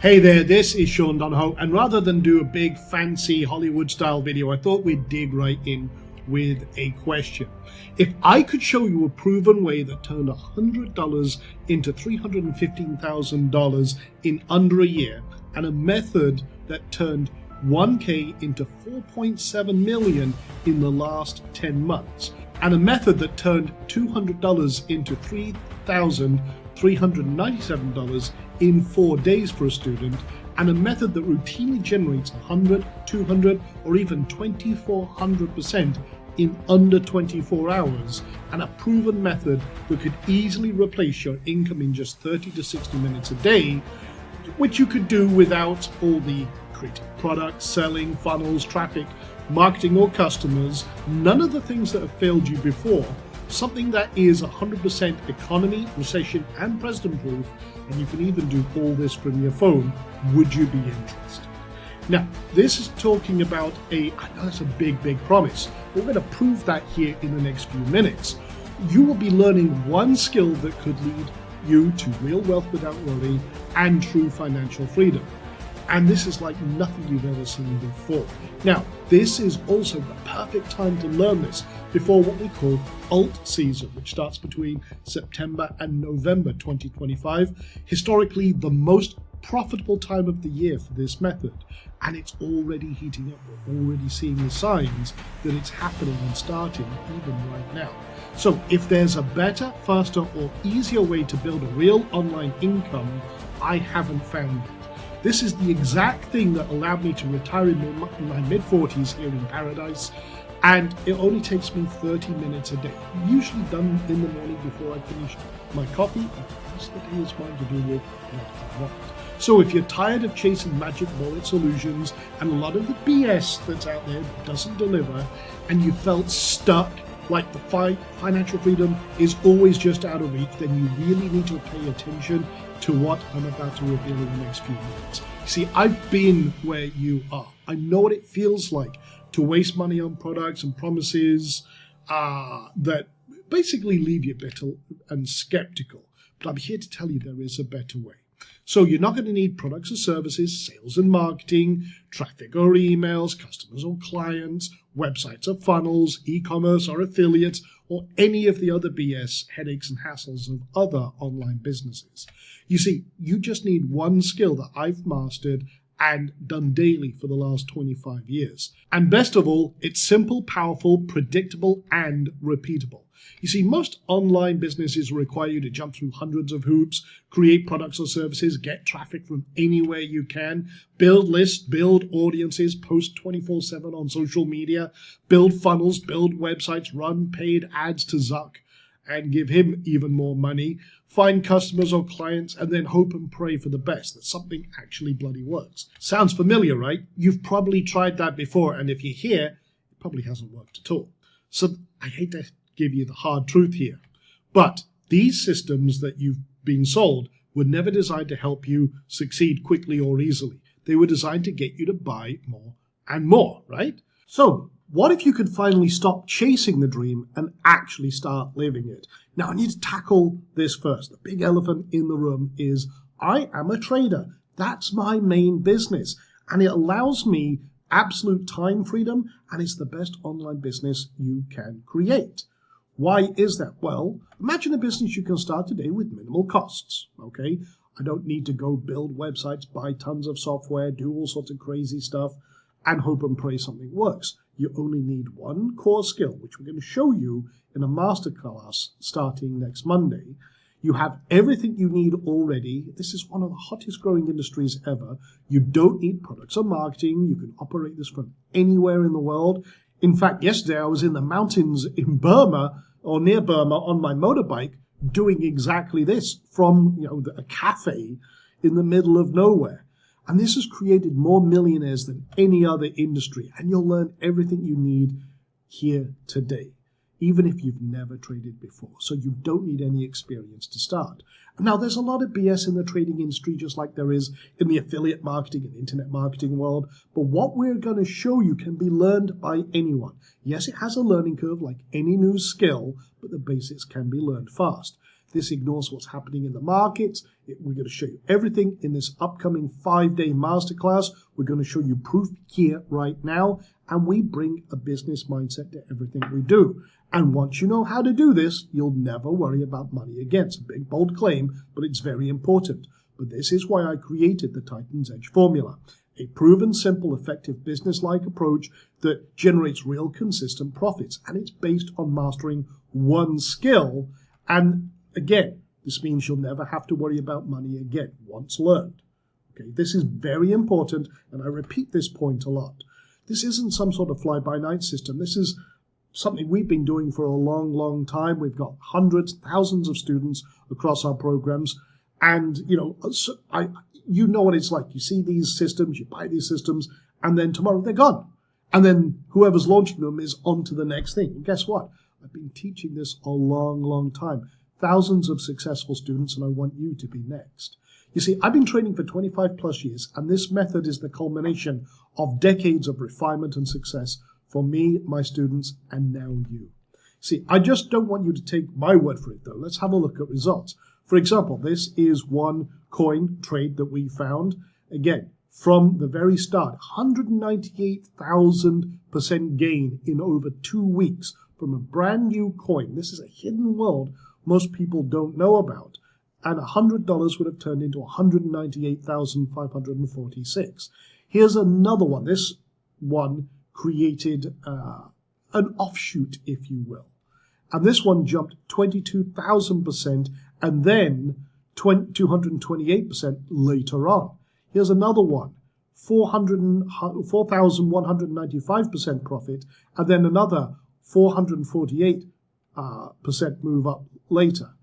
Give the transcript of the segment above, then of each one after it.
Hey there, this is Sean Donahoe, and rather than do a big fancy Hollywood style video, I thought we'd dig right in with a question. If I could show you a proven way that turned $100 into $315,000 in under a year, and a method that turned 1K into 4.7 million in the last 10 months, and a method that turned $200 into $3,397 in 4 days for a student, and a method that routinely generates 100, 200, or even 2400% in under 24 hours, and a proven method that could easily replace your income in just 30 to 60 minutes a day, which you could do without all the creating products, selling, funnels, traffic, marketing, or customers, none of the things that have failed you before, something that is 100% economy, recession, and president proof, and you can even do all this from your phone. Would you be interested? Now, this is talking about I know that's a big promise. We're going to prove that here in the next few minutes. You will be learning one skill that could lead you to real wealth without worry and true financial freedom. And this is like nothing you've ever seen before. Now, this is also the perfect time to learn this before what we call alt season, which starts between September and November 2025. Historically, the most profitable time of the year for this method. And it's already heating up. We're already seeing the signs that it's happening and starting even right now. So if there's a better, faster, or easier way to build a real online income, I haven't found it. This is the exact thing that allowed me to retire in my mid-40s here in paradise, and it only takes me 30 minutes a day, usually done in the morning before I finish my coffee, and the rest of the day is mine to do with what I want. So if you're tired of chasing magic bullet solutions and a lot of the BS that's out there doesn't deliver, and you felt stuck, like the financial freedom is always just out of reach, then you really need to pay attention to what I'm about to reveal in the next few minutes. See, I've been where you are. I know what it feels like to waste money on products and promises that basically leave you bitter and skeptical. But I'm here to tell you there is a better way. So you're not going to need products or services, sales and marketing, traffic or emails, customers or clients, websites or funnels, e-commerce or affiliates, or any of the other BS headaches and hassles of other online businesses. You see, you just need one skill that I've mastered and done daily for the last 25 years. And best of all, it's simple, powerful, predictable, and repeatable. You see, most online businesses require you to jump through hundreds of hoops, create products or services, get traffic from anywhere you can, build lists, build audiences, post 24/7 on social media, build funnels, build websites, run paid ads to Zuck and give him even more money, find customers or clients, and then hope and pray for the best that something actually bloody works. Sounds familiar, right? You've probably tried that before, and if you're here, it probably hasn't worked at all. So I hate to give you the hard truth here, but these systems that you've been sold were never designed to help you succeed quickly or easily. They were designed to get you to buy more and more, right? So what if you could finally stop chasing the dream and actually start living it? Now, I need to tackle this first. The big elephant in the room is I am a trader. That's my main business, and it allows me absolute time freedom, and it's the best online business you can create. Why is that? Well, imagine a business you can start today with minimal costs, okay? I don't need to go build websites, buy tons of software, do all sorts of crazy stuff, and hope and pray something works. You only need one core skill, which we're going to show you in a masterclass starting next Monday. You have everything you need already. This is one of the hottest growing industries ever. You don't need products or marketing. You can operate this from anywhere in the world. In fact, yesterday I was in the mountains in Burma or near Burma on my motorbike doing exactly this from a cafe in the middle of nowhere. And this has created more millionaires than any other industry. And you'll learn everything you need here today, even if you've never traded before. So you don't need any experience to start. Now, there's a lot of BS in the trading industry, just like there is in the affiliate marketing and internet marketing world. But what we're going to show you can be learned by anyone. Yes, it has a learning curve like any new skill, but the basics can be learned fast. This ignores what's happening in the markets. We're going to show you everything in this upcoming 5-day masterclass. We're going to show you proof here right now, and we bring a business mindset to everything we do. And once you know how to do this, you'll never worry about money again. It's a big, bold claim, but it's very important. But this is why I created the Titan's Edge formula, a proven, simple, effective, business-like approach that generates real, consistent profits. And it's based on mastering one skill. And again, this means you'll never have to worry about money again once learned. Okay, this is very important, and I repeat this point a lot. This isn't some sort of fly-by-night system. This is something we've been doing for a long, long time. We've got hundreds, thousands of students across our programs. And, you know what it's like. You see these systems, you buy these systems, and then tomorrow they're gone. And then whoever's launching them is on to the next thing. And guess what? I've been teaching this a long, long time. Thousands of successful students, and I want you to be next. You see, I've been training for 25 plus years, and this method is the culmination of decades of refinement and success for me, my students, and now you. See, I just don't want you to take my word for it, though. Let's have a look at results. For example, this is one coin trade that we found. Again, from the very start, 198,000% gain in over 2 weeks from a brand new coin. This is a hidden world most people don't know about. And $100 would have turned into 198,546. Here's another one. This one created an offshoot, if you will. And this one jumped 22,000% and then 228% later on. Here's another one, 4,195% profit, and then another 448% move up later.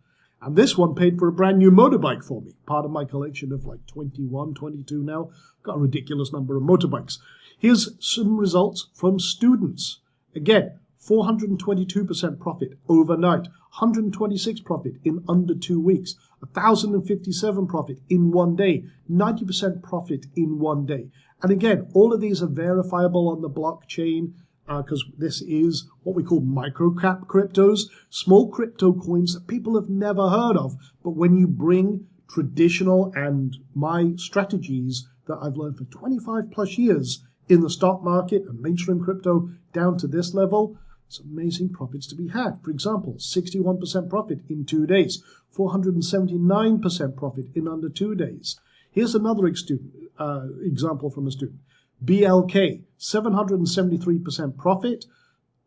And this one paid for a brand new motorbike for me, part of my collection of like 21, 22 now. Got a ridiculous number of motorbikes. Here's some results from students. Again, 422% profit overnight, 126 profit in under 2 weeks, 1,057 profit in 1 day, 90% profit in 1 day. And again, all of these are verifiable on the blockchain because this is what we call microcap cryptos, small crypto coins that people have never heard of. But when you bring traditional and my strategies that I've learned for 25 plus years in the stock market and mainstream crypto down to this level, it's amazing profits to be had. For example, 61% profit in 2 days, 479% profit in under 2 days. Here's another example from a student. BLK, 773% profit.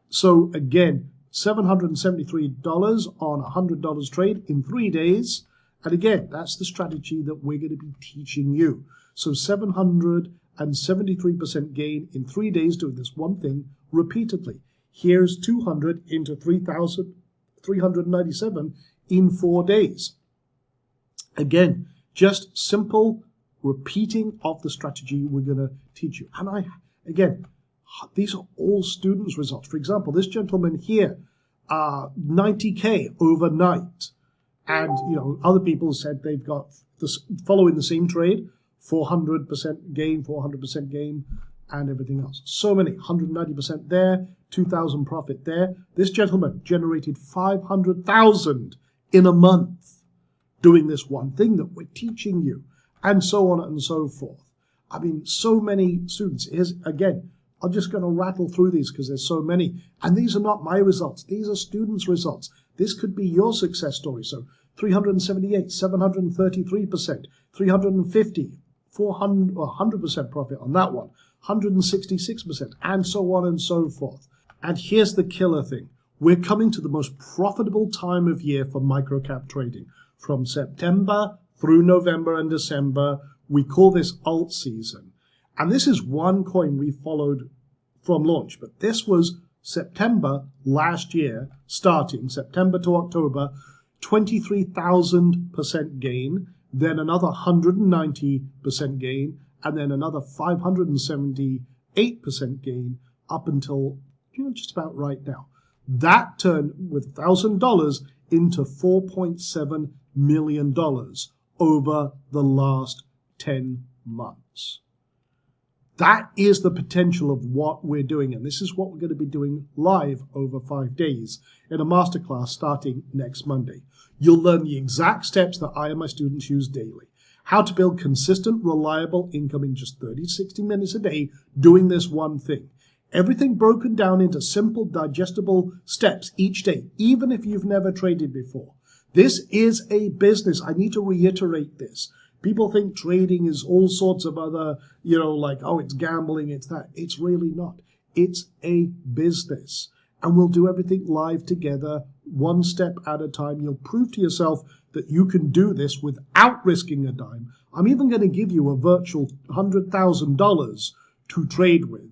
So again, $773 on $100 trade in 3 days. And again, that's the strategy that we're going to be teaching you. So 773% gain in 3 days doing this one thing repeatedly. Here's 200 into 3,397 in 4 days. Again, just simple repeating of the strategy we're going to teach you. And again, these are all students' results. For example, this gentleman here, 90K overnight. And, other people said they've got this following the same trade, 400% gain, 400% gain, and everything else. So many, 190% there, 2,000 profit there. This gentleman generated 500,000 in a month doing this one thing that we're teaching you, and so on and so forth. I mean, so many students. Here's, again, I'm just going to rattle through these because there's so many. And these are not my results. These are students' results. This could be your success story. So 378, 733%, 350, 400, 100% profit on that one, 166%, and so on and so forth. And here's the killer thing. We're coming to the most profitable time of year for microcap trading. From September through November and December, we call this alt season. And this is one coin we followed from launch, but this was September last year, starting September to October, 23,000% gain, then another 190% gain, and then another 578% gain up until just about right now. That turned with $1,000 into $4.7 million over the last 10 months. That is the potential of what we're doing, and this is what we're going to be doing live over 5 days in a masterclass starting next Monday. You'll learn the exact steps that I and my students use daily. How to build consistent, reliable income in just 30 to 60 minutes a day doing this one thing. Everything broken down into simple, digestible steps each day, even if you've never traded before. This is a business. I need to reiterate this. People think trading is all sorts of other, like, oh, it's gambling, it's that. It's really not. It's a business. And we'll do everything live together, one step at a time. You'll prove to yourself that you can do this without risking a dime. I'm even going to give you a virtual $100,000 to trade with.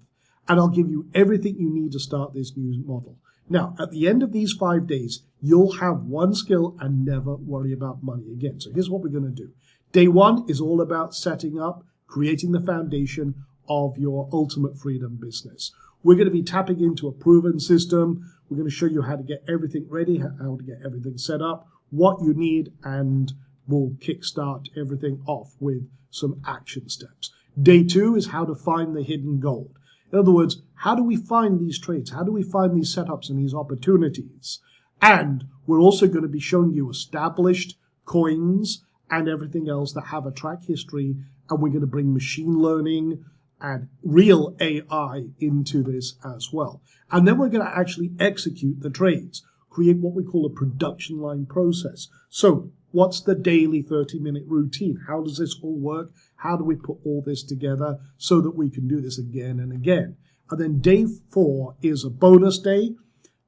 And I'll give you everything you need to start this new model. Now, at the end of these 5 days, you'll have one skill and never worry about money again. So here's what we're going to do. Day 1 is all about setting up, creating the foundation of your ultimate freedom business. We're going to be tapping into a proven system. We're going to show you how to get everything ready, how to get everything set up, what you need, and we'll kickstart everything off with some action steps. Day 2 is how to find the hidden gold. In other words, how do we find these trades? How do we find these setups and these opportunities? And we're also going to be showing you established coins and everything else that have a track history, and we're going to bring machine learning and real AI into this as well. And then we're going to actually execute the trades, create what we call a production line process. So what's the daily 30-minute routine? How does this all work? How do we put all this together so that we can do this again and again? And then day 4 is a bonus day,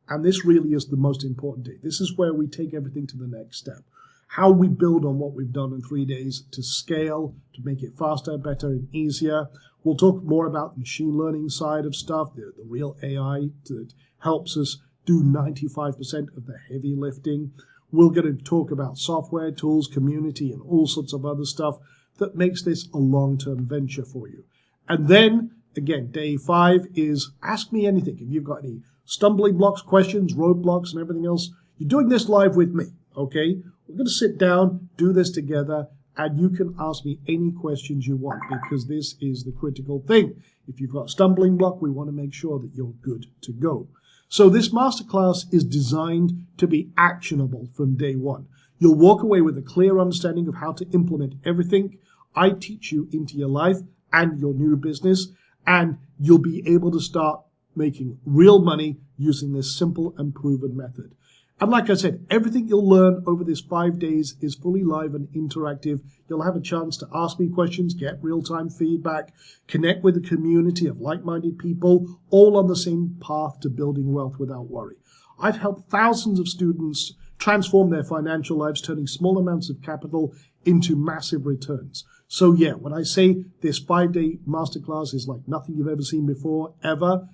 and this really is the most important day. This is where we take everything to the next step. How we build on what we've done in 3 days to scale, to make it faster, better, and easier. We'll talk more about the machine learning side of stuff, the real AI that helps us do 95% of the heavy lifting. We're going to talk about software, tools, community, and all sorts of other stuff that makes this a long-term venture for you. And then, again, day 5 is ask me anything. If you've got any stumbling blocks, questions, roadblocks, and everything else, you're doing this live with me, okay? We're going to sit down, do this together, and you can ask me any questions you want, because this is the critical thing. If you've got a stumbling block, we want to make sure that you're good to go. So this masterclass is designed to be actionable from day 1. You'll walk away with a clear understanding of how to implement everything I teach you into your life and your new business, and you'll be able to start making real money using this simple and proven method. And like I said, everything you'll learn over this 5 days is fully live and interactive. You'll have a chance to ask me questions, get real-time feedback, connect with a community of like-minded people, all on the same path to building wealth without worry. I've helped thousands of students transform their financial lives, turning small amounts of capital into massive returns. So yeah, when I say this 5-day masterclass is like nothing you've ever seen before, ever,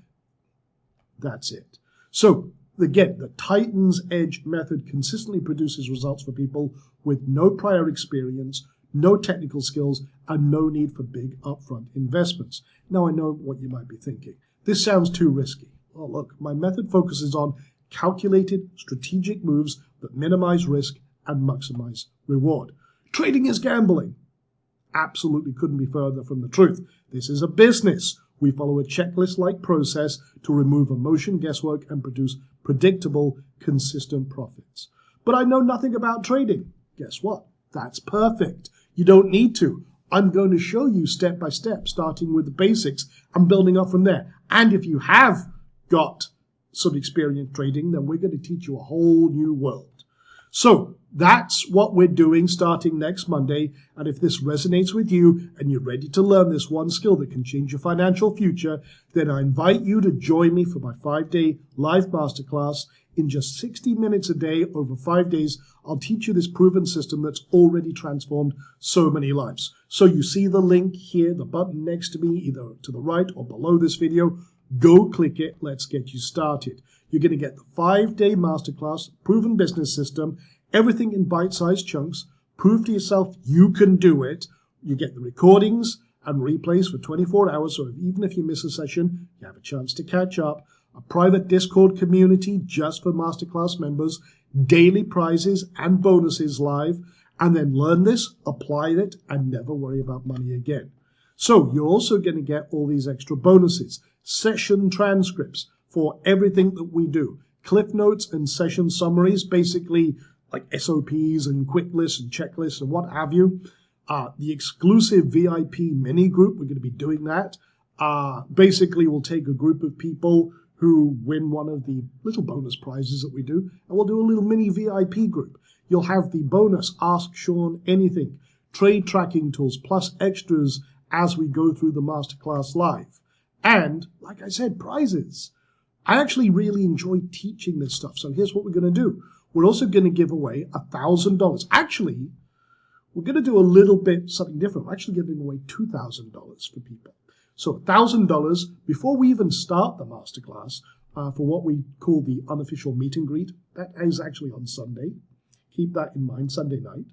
that's it. So again, the Titan's Edge method consistently produces results for people with no prior experience, no technical skills, and no need for big upfront investments. Now, I know what you might be thinking. This sounds too risky. Well, look, my method focuses on calculated, strategic moves that minimize risk and maximize reward. Trading is gambling. Absolutely couldn't be further from the truth. This is a business. We follow a checklist-like process to remove emotion, guesswork, and produce predictable, consistent profits. But I know nothing about trading. Guess what? That's perfect. You don't need to. I'm going to show you step by step, starting with the basics and building up from there. And if you have got some experience trading, then we're going to teach you a whole new world. So that's what we're doing starting next Monday. And if this resonates with you and you're ready to learn this one skill that can change your financial future, then I invite you to join me for my 5-day live masterclass. In just 60 minutes a day over 5 days, I'll teach you this proven system that's already transformed so many lives. So you see the link here, the button next to me, either to the right or below this video. Go click it. Let's get you started. You're going to get the 5-day masterclass, proven business system, everything in bite-sized chunks. Prove to yourself you can do it. You get the recordings and replays for 24 hours, so even if you miss a session, you have a chance to catch up. A private Discord community just for masterclass members, daily prizes and bonuses live, and then learn this, apply it, and never worry about money again. So you're also going to get all these extra bonuses, session transcripts for everything that we do, cliff notes and session summaries, basically like SOPs and quick lists and checklists and what have you. The exclusive VIP mini group, we're going to be doing that. Basically, we'll take a group of people who win one of the little bonus prizes that we do, and we'll do a little mini VIP group. You'll have the bonus Ask Sean Anything, trade tracking tools, plus extras as we go through the masterclass live. And, like I said, prizes. I actually really enjoy teaching this stuff, so here's what we're going to do. We're also going to give away $1,000. Actually, we're going to do a little bit something different. We're actually giving away $2,000 for people. So $1,000 before we even start the masterclass for what we call the unofficial meet and greet. That is actually on Sunday. Keep that in mind, Sunday night.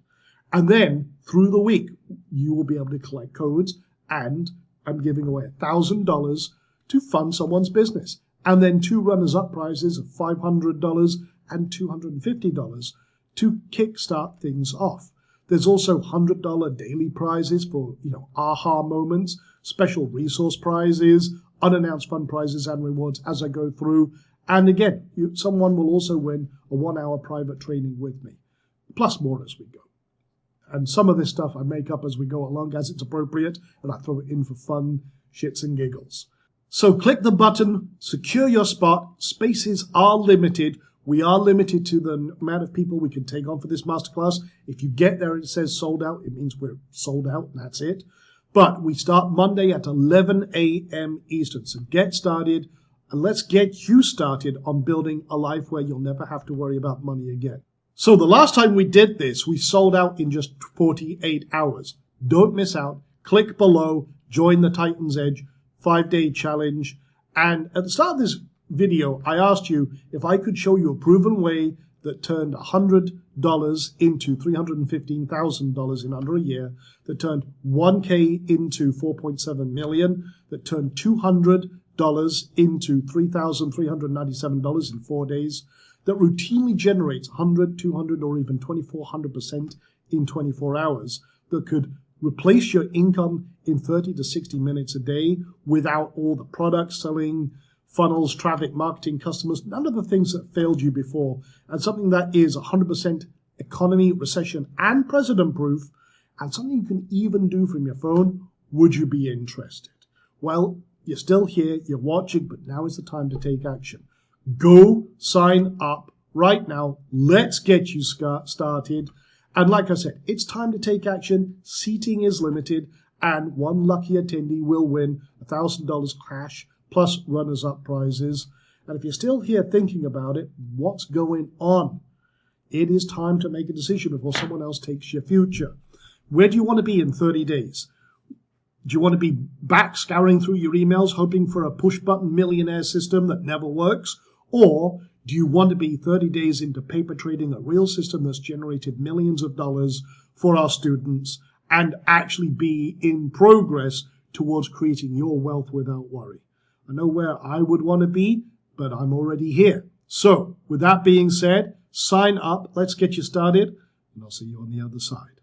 And then through the week, you will be able to collect codes, and I'm giving away $1,000 to fund someone's business. And then 2 runners-up prizes of $500 and $250 to kickstart things off. There's also $100 daily prizes for, aha moments, special resource prizes, unannounced fund prizes and rewards as I go through. And again, someone will also win a 1-hour private training with me, plus more as we go. And some of this stuff I make up as we go along as it's appropriate, and I throw it in for fun, shits and giggles. So click the button, secure your spot. Spaces are limited. We are limited to the amount of people we can take on for this masterclass. If you get there and it says sold out, it means we're sold out and that's it. But we start Monday at 11 a.m. Eastern. So get started, and let's get you started on building a life where you'll never have to worry about money again. So the last time we did this, we sold out in just 48 hours. Don't miss out. Click below, join the Titan's Edge 5-day challenge. And at the start of this video, I asked you if I could show you a proven way that turned $100 into $315,000 in under a year, that turned $1K into $4.7 million, that turned $200 into $3,397 in 4 days, that routinely generates 100, 200, or even 2,400% in 24 hours, that could replace your income in 30 to 60 minutes a day without all the products selling, funnels, traffic, marketing, customers, none of the things that failed you before, and something that is 100% economy, recession, and president-proof, and something you can even do from your phone. Would you be interested? Well, you're still here, you're watching, but now is the time to take action. Go sign up right now. Let's get you started. And like I said, it's time to take action. Seating is limited, and one lucky attendee will win $1,000 cash plus runners-up prizes. And if you're still here thinking about it, what's going on? It is time to make a decision before someone else takes your future. Where do you want to be in 30 days? Do you want to be back scouring through your emails, hoping for a push-button millionaire system that never works? Or do you want to be 30 days into paper trading, a real system that's generated millions of dollars for our students, and actually be in progress towards creating your wealth without worry? I know where I would want to be, but I'm already here. So with that being said, sign up. Let's get you started, and I'll see you on the other side.